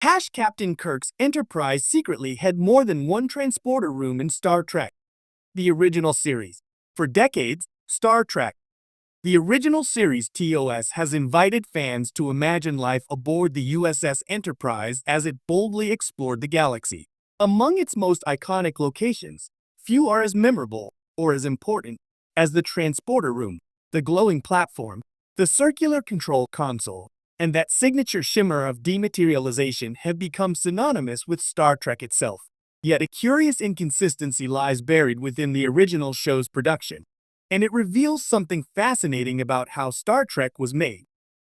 Captain Kirk's Enterprise secretly had more than one transporter room in Star Trek, the original series. For decades, Star Trek, the original series TOS, has invited fans to imagine life aboard the USS Enterprise as it boldly explored the galaxy. Among its most iconic locations, few are as memorable or as important as the transporter room, the glowing platform, the circular control console, and that signature shimmer of dematerialization have become synonymous with Star Trek itself. Yet a curious inconsistency lies buried within the original show's production, and it reveals something fascinating about how Star Trek was made,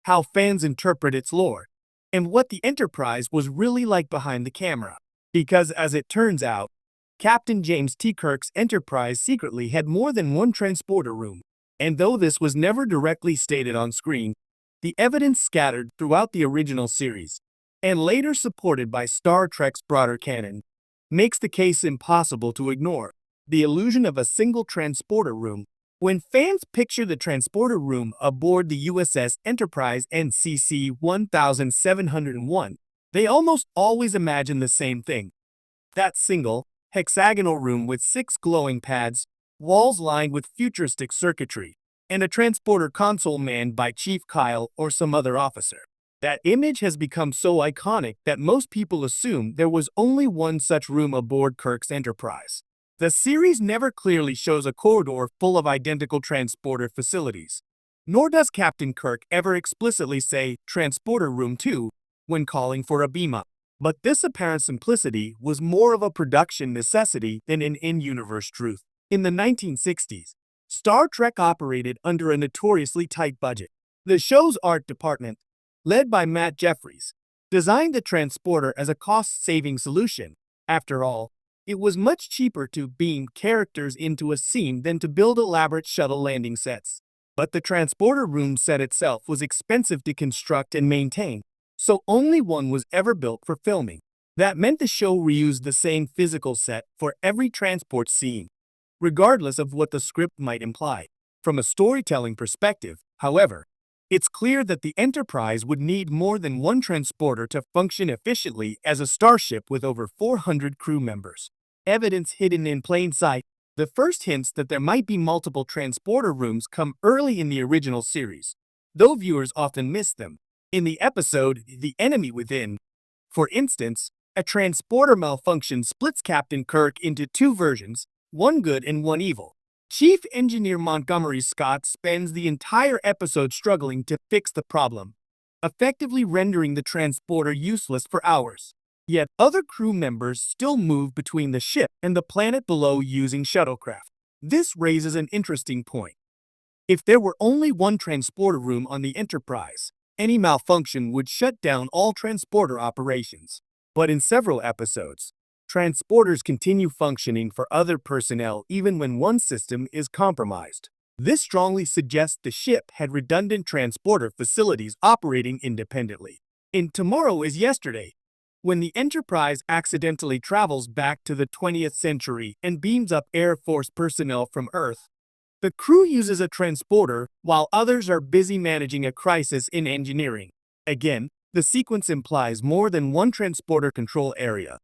how fans interpret its lore, and what the Enterprise was really like behind the camera. Because as it turns out, Captain James T. Kirk's Enterprise secretly had more than one transporter room, and though this was never directly stated on screen, the evidence scattered throughout the original series, and later supported by Star Trek's broader canon, makes the case impossible to ignore. The illusion of a single transporter room. When fans picture the transporter room aboard the USS Enterprise NCC 1701, they almost always imagine the same thing. That single, hexagonal room with 6 glowing pads, walls lined with futuristic circuitry, and a transporter console manned by Chief Kyle or some other officer. That image has become so iconic that most people assume there was only one such room aboard Kirk's Enterprise. The series never clearly shows a corridor full of identical transporter facilities, nor does Captain Kirk ever explicitly say Transporter Room 2 when calling for a beam-up. But this apparent simplicity was more of a production necessity than an in-universe truth. In the 1960s, Star Trek operated under a notoriously tight budget. The show's art department, led by Matt Jeffries, designed the transporter as a cost-saving solution. After all, it was much cheaper to beam characters into a scene than to build elaborate shuttle landing sets. But the transporter room set itself was expensive to construct and maintain, so only one was ever built for filming. That meant the show reused the same physical set for every transport scene, regardless of what the script might imply. From a storytelling perspective, however, it's clear that the Enterprise would need more than one transporter to function efficiently as a starship with over 400 crew members. Evidence hidden in plain sight. The first hints that there might be multiple transporter rooms come early in the original series, though viewers often miss them. In the episode The Enemy Within, for instance, a transporter malfunction splits Captain Kirk into two versions, one good and one evil. Chief Engineer Montgomery Scott spends the entire episode struggling to fix the problem, effectively rendering the transporter useless for hours. Yet other crew members still move between the ship and the planet below using shuttlecraft. This raises an interesting point. If there were only one transporter room on the Enterprise, any malfunction would shut down all transporter operations. But in several episodes, transporters continue functioning for other personnel even when one system is compromised. This strongly suggests the ship had redundant transporter facilities operating independently. In Tomorrow is Yesterday, when the Enterprise accidentally travels back to the 20th century and beams up Air Force personnel from Earth, the crew uses a transporter while others are busy managing a crisis in engineering. Again, the sequence implies more than one transporter control area,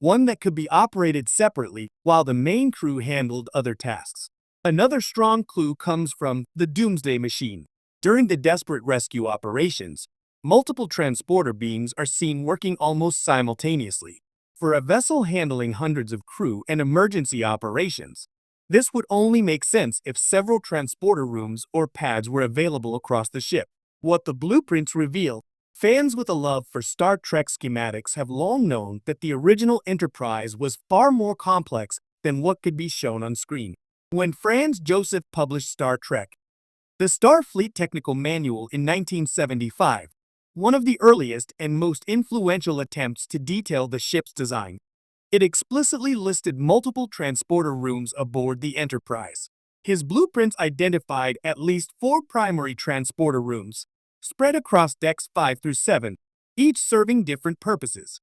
one that could be operated separately while the main crew handled other tasks. Another strong clue comes from the Doomsday Machine. During the desperate rescue operations, multiple transporter beams are seen working almost simultaneously. For a vessel handling hundreds of crew and emergency operations, this would only make sense if several transporter rooms or pads were available across the ship. What the blueprints reveal, fans with a love for Star Trek schematics have long known that the original Enterprise was far more complex than what could be shown on screen. When Franz Joseph published Star Trek, the Starfleet Technical Manual in 1975, one of the earliest and most influential attempts to detail the ship's design, it explicitly listed multiple transporter rooms aboard the Enterprise. His blueprints identified at least 4 primary transporter rooms, spread across decks 5 through 7, each serving different purposes: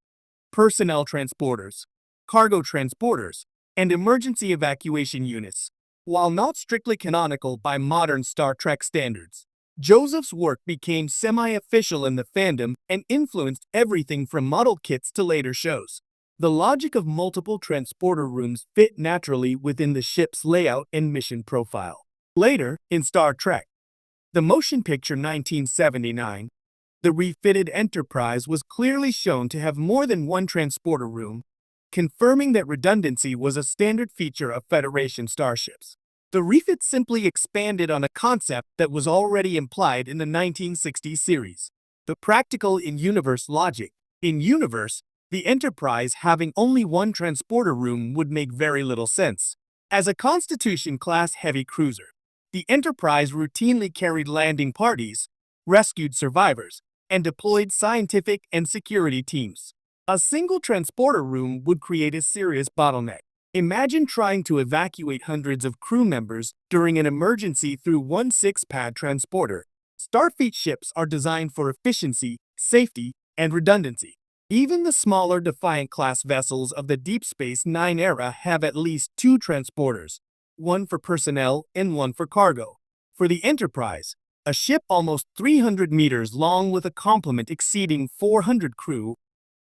personnel transporters, cargo transporters, and emergency evacuation units. While not strictly canonical by modern Star Trek standards, Joseph's work became semi-official in the fandom and influenced everything from model kits to later shows. The logic of multiple transporter rooms fit naturally within the ship's layout and mission profile. Later, in Star Trek, the motion picture 1979, the refitted Enterprise was clearly shown to have more than one transporter room, confirming that redundancy was a standard feature of Federation starships. The refit simply expanded on a concept that was already implied in the 1960 series. The practical in-universe logic. In universe, the Enterprise having only one transporter room would make very little sense. As a Constitution-class heavy cruiser, the Enterprise routinely carried landing parties, rescued survivors, and deployed scientific and security teams. A single transporter room would create a serious bottleneck. Imagine trying to evacuate hundreds of crew members during an emergency through one 6-pad transporter. Starfleet ships are designed for efficiency, safety, and redundancy. Even the smaller Defiant-class vessels of the Deep Space Nine era have at least 2 transporters, one for personnel and one for cargo. For the Enterprise, a ship almost 300 meters long with a complement exceeding 400 crew,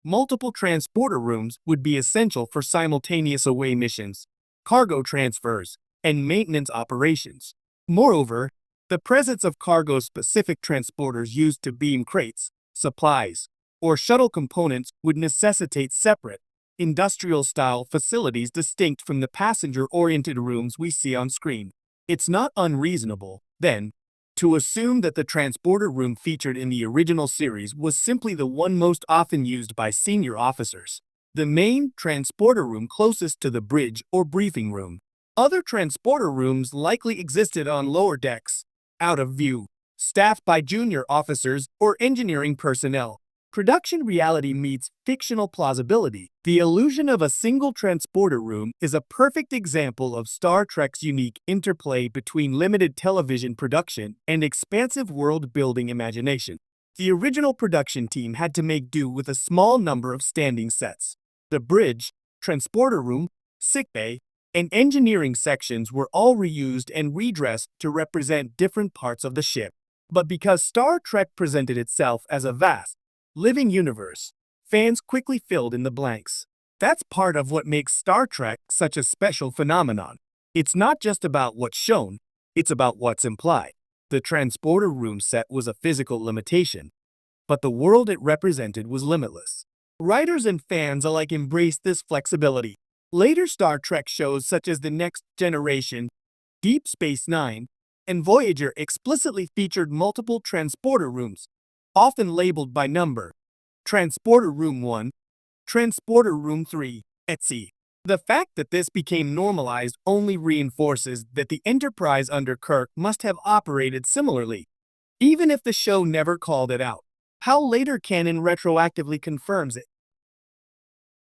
multiple transporter rooms would be essential for simultaneous away missions, cargo transfers, and maintenance operations. Moreover, the presence of cargo-specific transporters used to beam crates, supplies, or shuttle components would necessitate separate, industrial-style facilities distinct from the passenger-oriented rooms we see on screen. It's not unreasonable, then, to assume that the transporter room featured in the original series was simply the one most often used by senior officers, the main transporter room closest to the bridge or briefing room. Other transporter rooms likely existed on lower decks, out of view, staffed by junior officers or engineering personnel. Production reality meets fictional plausibility. The illusion of a single transporter room is a perfect example of Star Trek's unique interplay between limited television production and expansive world-building imagination. The original production team had to make do with a small number of standing sets. The bridge, transporter room, sickbay, and engineering sections were all reused and redressed to represent different parts of the ship. But because Star Trek presented itself as a vast, living universe, fans quickly filled in the blanks. That's part of what makes Star Trek such a special phenomenon. It's not just about what's shown, it's about what's implied. The transporter room set was a physical limitation, but the world it represented was limitless. Writers and fans alike embraced this flexibility. Later Star Trek shows such as The Next Generation, Deep Space Nine, and Voyager explicitly featured multiple transporter rooms, often labeled by number, Transporter Room 1, Transporter Room 3, etc. The fact that this became normalized only reinforces that the Enterprise under Kirk must have operated similarly, even if the show never called it out. How later canon retroactively confirms it.